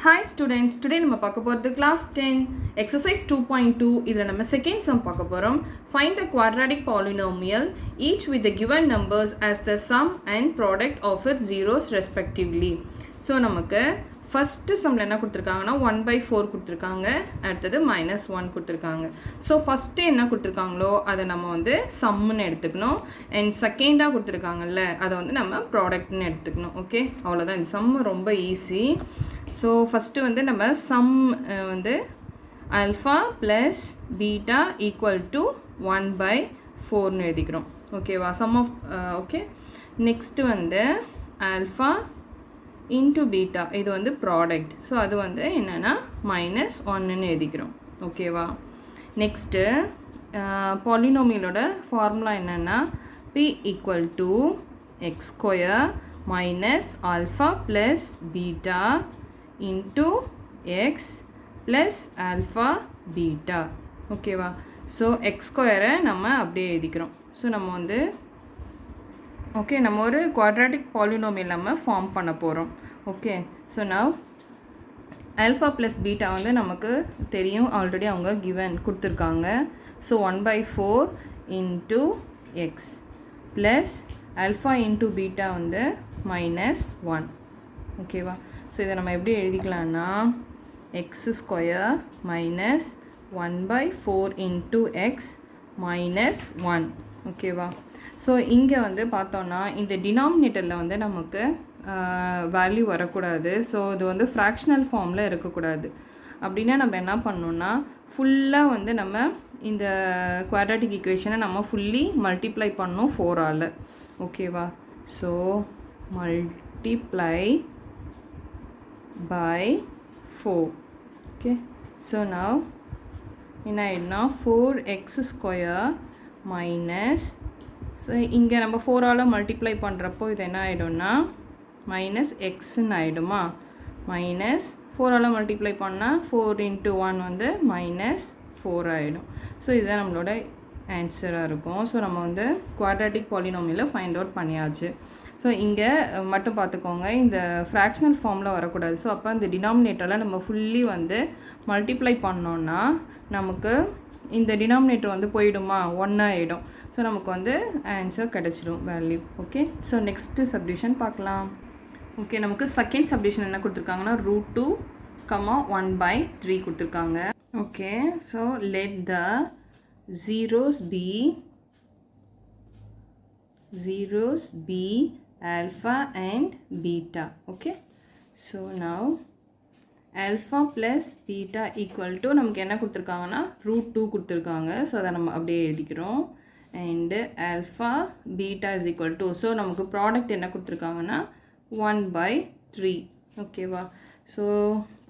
Hi students, today நம்ம பார்க்க போறது class 10 exercise 2.2 இதுல நம்ம second sum பார்க்க போறோம். Find the quadratic polynomial each with the given numbers as the sum and product of its zeros respectively. So நமக்கு first sumல என்ன கொடுத்திருக்காங்கன்னா 1/4 கொடுத்திருக்காங்க, அடுத்தது -1 கொடுத்திருக்காங்க. So first என்ன கொடுத்திருக்காங்களோ அதை நம்ம வந்து sumன்னு எடுத்துக்கணும், and second கொடுத்திருக்காங்கல்ல அதை வந்து நம்ம productன்னு எடுத்துக்கணும். ஓகே, அவ்வளவுதான். இந்த sum ரொம்ப ஈஸி. ஸோ ஃபஸ்ட்டு வந்து நம்ம சம் வந்து alpha plus beta equal to 1/4ன்னு எழுதிக்கிறோம். ஓகேவா, சம் ஆஃப் ஓகே. நெக்ஸ்ட்டு வந்து ஆல்ஃபா இன்ட்டு பீட்டா, இது வந்து ப்ராடக்ட். ஸோ அது வந்து என்னென்னா -1ன்னு எழுதிக்கிறோம். ஓகேவா. நெக்ஸ்ட்டு பாலினோமியலோட ஃபார்முலா என்னென்னா p equal to x square minus alpha plus beta into x plus alpha beta. ஓகேவா. ஸோ எக்ஸ் ஸ்கொயரை நம்ம அப்படியே எழுதிக்கிறோம். ஸோ நம்ம வந்து ஓகே, நம்ம ஒரு குவாட்ராட்டிக் பாலினோமியல் நம்ம ஃபார்ம் பண்ண போகிறோம். Okay, so now alpha plus beta வந்து நமக்கு தெரியும், ஆல்ரெடி அவங்க கிவன் கொடுத்துருக்காங்க. So 1/4 into x plus alpha into beta வந்து -1. ஓகேவா. ஸோ இதை நம்ம எப்படி எழுதிக்கலாம்னா x square minus 1/4 into x -1. ஓகேவா. ஸோ இங்கே வந்து பார்த்தோன்னா இந்த டினாமினேட்டரில் வந்து நமக்கு வேல்யூ வரக்கூடாது. ஸோ இது வந்து ஃப்ராக்ஷனல் ஃபார்மில் இருக்கக்கூடாது. அப்படின்னா நம்ம என்ன பண்ணோன்னா ஃபுல்லாக வந்து நம்ம இந்த குவாட்ராட்டிக் ஈக்குவேஷனை நம்ம ஃபுல்லி மல்டிப்ளை பண்ணோம் 4ஆல். ஓகேவா. So multiply by 4. Okay, so now என்ன ஆயிடுனா 4x square minus, ஸோ இங்கே நம்ம 4ஆல் மல்டிப்ளை பண்ணுறப்போ இது என்ன ஆகிடும்னா -xன்னு ஆகிடுமா. -4ஆல் மல்டிப்ளை பண்ணால் 4 × 1 வந்து -4 ஆகிடும். ஸோ இதுதான் நம்மளோட ஆன்சராக இருக்கும். ஸோ நம்ம வந்து குவாட்ராட்டிக் பாலினோமியலை ஃபைண்ட் அவுட் பண்ணியாச்சு. ஸோ இங்கே மட்டும் பார்த்துக்கோங்க, இந்த ஃப்ராக்ஷனல் ஃபார்மில் வரக்கூடாது. ஸோ அப்போ இந்த டினாமினேட்டரில் நம்ம ஃபுல்லி வந்து மல்டிப்ளை பண்ணோன்னா நமக்கு இந்த டினாமினேட்டர் வந்து போயிடுமா, 1 ஆகிடும். ஸோ நமக்கு வந்து ஆன்சர் கிடச்சிடும் value. Okay, so next subdivision பார்க்கலாம். ஓகே, நமக்கு செகண்ட் சப்டிவிஷன் என்ன கொடுத்துருக்காங்கன்னா √2, 1/3 கொடுத்துருக்காங்க. Okay, so let the zeros be alpha and beta. Okay, so now alpha plus beta equal to நமக்கு என்ன கொடுத்துருக்காங்கன்னா √2 கொடுத்துருக்காங்க. ஸோ அதை நம்ம அப்படியே எழுதிக்கிறோம். and alpha beta is equal to, so நமக்கு ப்ராடக்ட் என்ன கொடுத்துருக்காங்கன்னா 1/3. ஓகேவா. ஸோ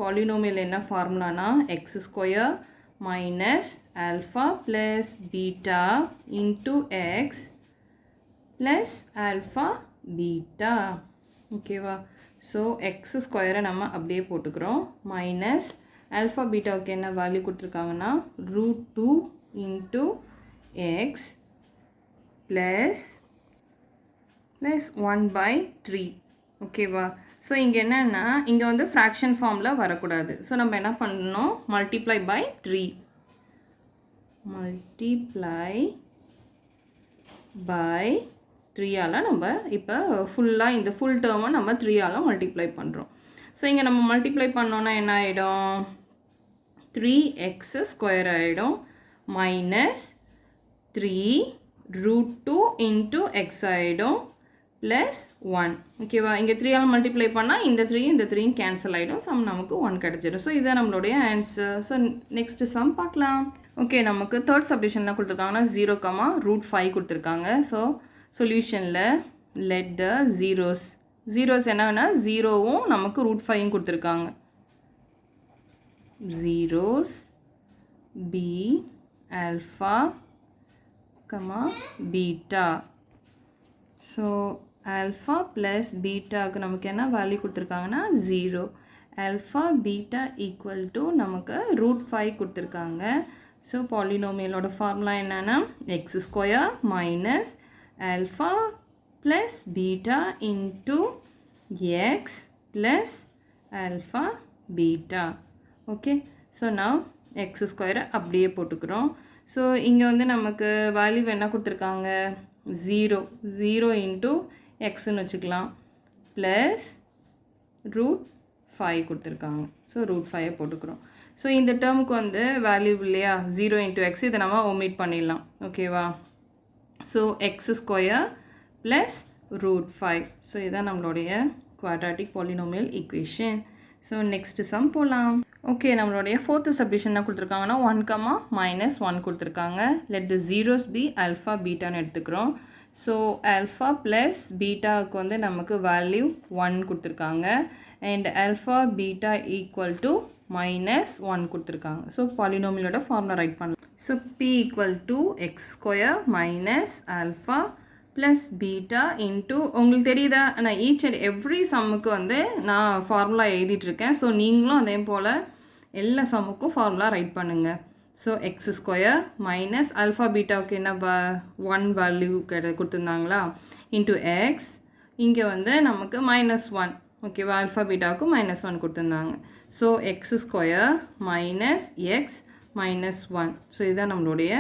பாலினோமியல் என்ன ஃபார்முலானா x square minus alpha plus beta into x plus alpha beta. ஓகேவா. ஸோ எக்ஸ் ஸ்கொயரை நம்ம அப்படியே போட்டுக்கிறோம். மைனஸ் ஆல்ஃபா பீட்டாவுக்கு என்ன வேல்யூ கொடுத்துருக்காங்கன்னா √2 இன்ட்டு எக்ஸ் ப்ளஸ் 1/3. ஓகேவா. ஸோ இங்கே என்னென்னா இங்கே வந்து ஃப்ராக்ஷன் ஃபார்மில் வரக்கூடாது. ஸோ நம்ம என்ன பண்ணணும், மல்டிப்ளை பை 3. மல்டிப்ளை பை 3ஆல் நம்ம இப்போ ஃபுல்லாக இந்த ஃபுல் டேர்மை நம்ம 3ஆல் மல்டிப்ளை பண்ணுறோம். ஸோ இங்கே நம்ம மல்டிப்ளை பண்ணோன்னா என்ன ஆகிடும், 3x ஸ்கொயர் ஆகிடும் -3 √2 இன்ட்டு எக்ஸ் ஆகிடும் +1. ஓகேவா. இங்கே 3ஆல் மல்டிப்ளை பண்ணால் இந்த 3யும் கேன்சல் ஆகிடும். சம் நமக்கு 1 கிடச்சிடும். ஸோ இதுதான் நம்மளுடைய ஆன்சர். ஸோ நெக்ஸ்ட் சம் பார்க்கலாம். ஓகே, நமக்கு தேர்ட் சப்டிவிஷனில் கொடுத்துருக்காங்கன்னா 0, √5 கொடுத்துருக்காங்க. ஸோ சொல்யூஷனில் லெட் த ஜீரோஸ் என்னன்னா 0வும் நமக்கு √5யும் கொடுத்துருக்காங்க. zeros be alpha, beta. So alpha plus பீட்டாவுக்கு நமக்கு என்ன வேல்யூ கொடுத்துருக்காங்கன்னா 0. ஆல்ஃபா பீட்டா ஈக்குவல் டு நமக்கு √5 கொடுத்துருக்காங்க. ஸோ பாலினோமியலோட ஃபார்முலா என்னென்னா X square minus alpha plus beta into x plus alpha beta. Okay, so now x square அப்படியே போட்டுக்கிறோம். ஸோ இங்கே வந்து நமக்கு வேல்யூ என்ன கொடுத்துருக்காங்க, 0 into xன்னு வச்சுக்கலாம், ப்ளஸ் √5 கொடுத்துருக்காங்க. ஸோ √5 போட்டுக்கிறோம். ஸோ இந்த டேர்முக்கு வந்து வேல்யூ இல்லையா, 0 into x, இதை நம்ம ஒமிட் பண்ணிடலாம். ஓகேவா, so x square plus √5. So இதுதான் நம்மளுடைய quadratic polynomial equation. So next sum போகலாம். ஓகே, நம்மளுடைய ஃபோர்த்து சப்டிஷன் என்ன கொடுத்துருக்காங்கன்னா 1, -1 கொடுத்துருக்காங்க. Let the zeros be alpha பீட்டான்னு எடுத்துக்கிறோம். ஸோ ஆல்ஃபா ப்ளஸ் பீட்டாவுக்கு வந்து நமக்கு வேல்யூ 1 கொடுத்துருக்காங்க. And alpha beta equal to -1 கொடுத்துருக்காங்க. ஸோ பாலினாமியலோட ஃபார்முலா ரைட் பண்ணலாம். So p equal to x square minus alpha plus beta into, உங்களுக்கு தெரியுதா, நான் ஈச் அண்ட் எவ்ரி சம்முக்கு வந்து நான் ஃபார்முலா எழுதிட்டுருக்கேன். ஸோ நீங்களும் அதே போல் எல்லா சம்முக்கும் ஃபார்முலா ரைட் பண்ணுங்கள். So x square minus alpha பீட்டாவுக்கு என்ன 1 வேல்யூ கொடுத்துருந்தாங்களா, இன்ட்டு எக்ஸ், இங்கே வந்து நமக்கு -1. ஓகேவா, ஆல்ஃபா பீட்டாவுக்கு -1 கொடுத்துருந்தாங்க. So x square minus X -1. So இதுதான் நம்மளுடைய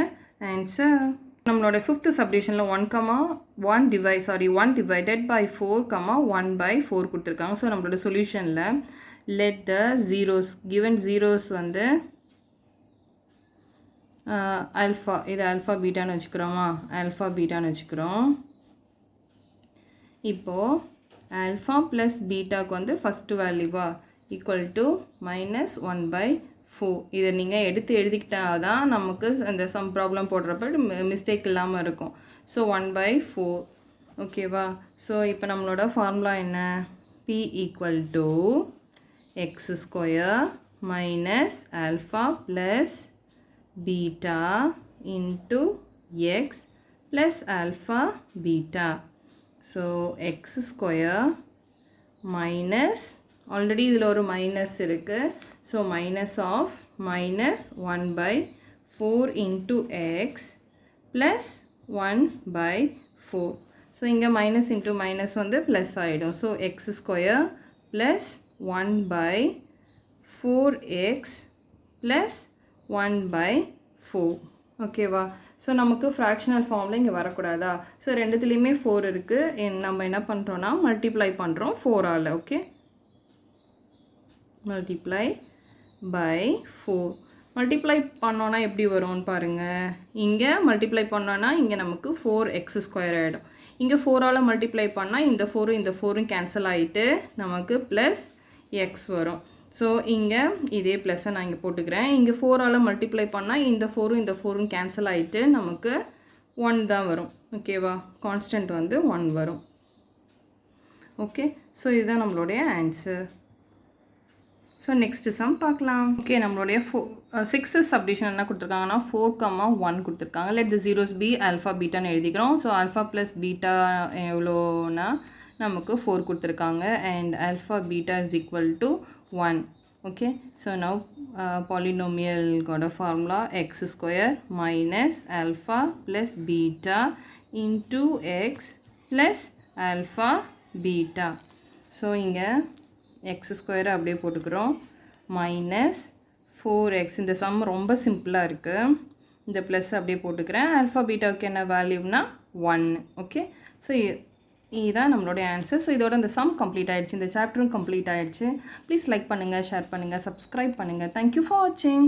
ஆன்சர். நம்மளோட ஃபிஃப்த் சப்டிஷனில் 1 டிவைடட் பை 4, 1/4 கொடுத்துருக்காங்க. ஸோ நம்மளோட சொல்யூஷனில் let the zeros, given zeros வந்து ஆல்ஃபா, இது ஆல்ஃபா பீட்டான்னு வச்சுக்கிறோமா, ஆல்ஃபா பீட்டான்னு வச்சுக்கிறோம். இப்போது ஆல்ஃபா ப்ளஸ் பீட்டாவுக்கு வந்து ஃபஸ்ட்டு வேல்யூவா ஈக்குவல் டு -1/4. இதை நீங்கள் எடுத்து எழுதிக்கிட்டால் தான் நமக்கு அந்த சம் ப்ராப்ளம் போடுறப்ப மிஸ்டேக் இல்லாமல் இருக்கும். ஸோ 1/4. ஓகேவா, ஸோ இப்போ நம்மளோட ஃபார்முலா என்ன, p equal to x square minus alpha plus beta into x plus alpha beta. So x square minus, already இதில் ஒரு மைனஸ் இருக்குது. So minus of -1/4 into x plus 1/4. So இங்கே மைனஸ் இன்ட்டு மைனஸ் வந்து plus ஆகிடும். So x square plus 1/4x plus 1/4. ஓகேவா, so நமக்கு fractional ஃபார்மில் இங்கே வரக்கூடாதா, ஸோ ரெண்டுத்துலேயுமே 4 இருக்குது. நம்ம என்ன பண்ணுறோன்னா மல்டிப்ளை பண்ணுறோம் 4ஆல். Okay, multiply by 4. மல்டிப்ளை பண்ணோன்னா எப்படி வரும்னு பாருங்கள். இங்கே மல்டிப்ளை பண்ணோன்னா இங்கே நமக்கு 4x² ஆகிடும். இங்கே 4ஆல் மல்டிப்ளை பண்ணால் இந்த 4ம் கேன்சல் ஆகிட்டு நமக்கு ப்ளஸ் எக்ஸ் வரும். ஸோ இங்கே இதே ப்ளஸ்ஸை நான் இங்கே போட்டுக்கிறேன். இங்கே 4ஆல் மல்டிப்ளை பண்ணால் இந்த 4ம் கேன்சல் ஆகிட்டு நமக்கு 1 தான் வரும். ஓகேவா, கான்ஸ்டன்ட் வந்து 1 வரும். ஓகே, ஸோ இதுதான் நம்மளுடைய ஆன்சர். ஸோ நெக்ஸ்ட்டு சம் பார்க்கலாம். ஓகே, நம்மளுடைய சிக்ஸ்த்து சப்டிஷன் என்ன கொடுத்துருக்காங்கன்னா 4, 1 கொடுத்துருக்காங்க. Let the zeros be alpha பீட்டான்னு எழுதிக்கிறோம். ஸோ ஆல்ஃபா ப்ளஸ் பீட்டா எவ்வளோனா நமக்கு 4 கொடுத்துருக்காங்க. And alpha beta is equal to 1. Okay, so now பாலினோமியல்கோட formula x square minus alpha plus beta into x plus alpha beta. So இங்கே x ஸ்கொயரை அப்படியே போட்டுக்கிறோம், மைனஸ் 4x. இந்த சம் ரொம்ப சிம்பிளாக இருக்குது. இந்த ப்ளஸ் அப்படியே போட்டுக்கிறேன். ஆல்ஃபா பீட்டாவுக்கு என்ன வேல்யூனா 1. ஓகே, ஸோ இதுதான் நம்மளுடைய ஆன்சர். ஸோ இதோட இந்த சம் கம்ப்ளீட் ஆகிடுச்சு, இந்த சாப்டரும் கம்ப்ளீட் ஆகிடுச்சு. ப்ளீஸ் லைக் பண்ணுங்கள், ஷேர் பண்ணுங்கள், சப்ஸ்கிரைப் பண்ணுங்கள். தேங்க்யூ ஃபார் வாட்சிங்.